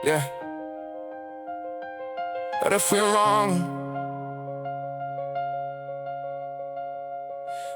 Yeah. But if we're wrong,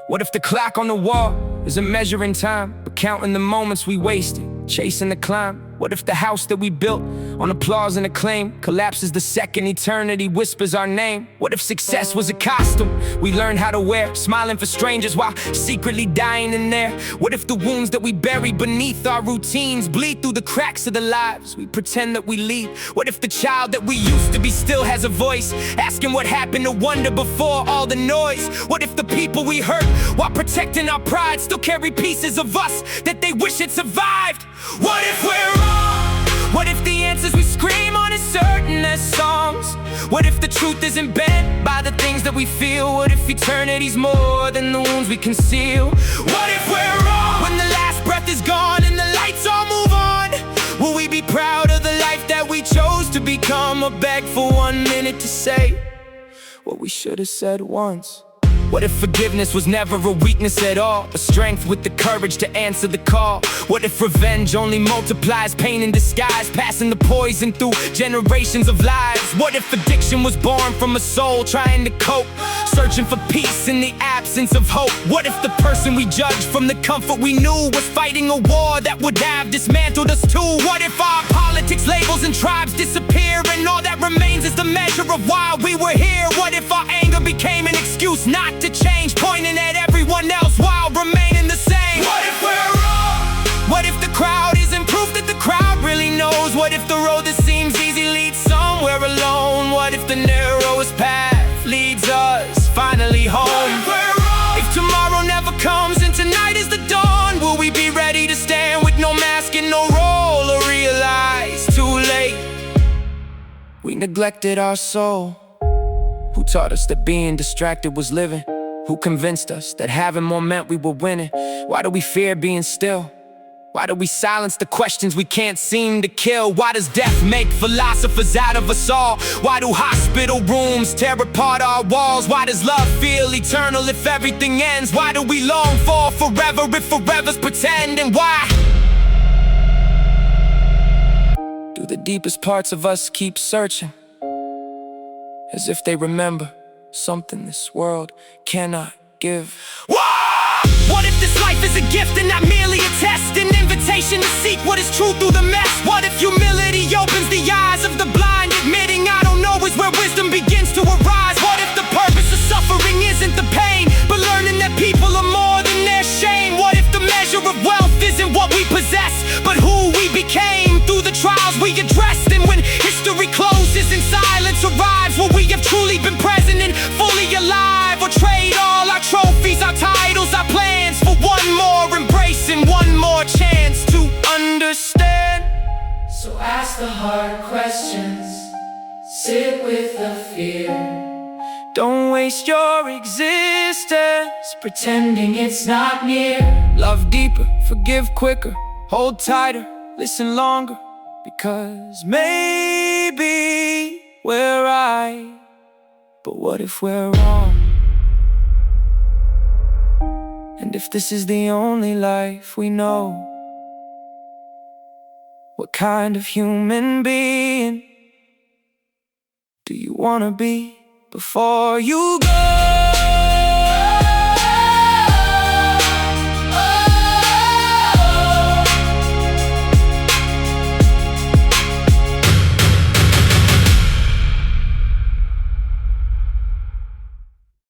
what if the clock on the wall isn't measuring time, but counting the moments we wasted, chasing the climb? What if the house that we built on applause and acclaim collapses the second eternity whispers our name? What if success was a costume we learned how to wear, smiling for strangers while secretly dying in there? What if the wounds that we bury beneath our routines bleed through the cracks of the lives we pretend that we lead? What if the child that we used to be still has a voice, asking what happened to wonder before all the noise? What if the people we hurt while protecting our pride still carry pieces of us that they wish had survived? What if we're wrong? What if the answers we scream aren't as certain as songs? What if the truth isn't bent by the things that we feel? What if eternity's more than the wounds we conceal? What if we're wrong? When the last breath is gone and the lights all move on, will we be proud of the life that we chose to become, or beg for 1 minute to say what we should have said once? What if forgiveness was never a weakness at all, a strength with the courage to answer the call? What if revenge only multiplies pain in disguise, passing the poison through generations of lives? What if addiction was born from a soul trying to cope, searching for peace in the absence of hope? What if the person we judged from the comfort we knew was fighting a war that would have dismantled us too? What if our politics, labels, and tribes disappear, and all that remains is the measure of why we were here? What if our anger became an excuse not to change, pointing at everyone else while remaining the same? What if we're wrong? What if the crowd isn't proof that the crowd really knows? What if the road that seems easy leads somewhere alone? What if the narrowest path leads us finally home? What if we're wrong? If tomorrow never comes and tonight is the dawn, will we be ready to stand with no mask and no role, or realize too late we neglected our soul? Who taught us that being distracted was living? Who convinced us that having more meant we were winning? Why do we fear being still? Why do we silence the questions we can't seem to kill? Why does death make philosophers out of us all? Why do hospital rooms tear apart our walls? Why does love feel eternal if everything ends? Why do we long for forever if forever's pretend? And why do the deepest parts of us keep searching, as if they remember something this world cannot give? Whoa! What if this life is a gift and not merely a test, an invitation to seek what is true through the mess? What if humility opens the eyes of the blind, admitting I don't know is where wisdom begins to arise? What if the purpose of suffering isn't the pain, but learning that people are more than their shame? What if the measure of wealth isn't what we possess, but who we became through the trials we addressed? And when history closes and silence arrives, will we have truly been present and fully alive, or trade all our trophies, our titles, our plans for one more embrace and one more chance to understand? So ask the hard questions, sit with the fear. Don't waste your existence Pretending it's not near. Love deeper, forgive quicker, hold tighter, listen longer, because maybe we're right, but what if we're wrong? And if this is the only life we know, what kind of human being do you wanna be before you go?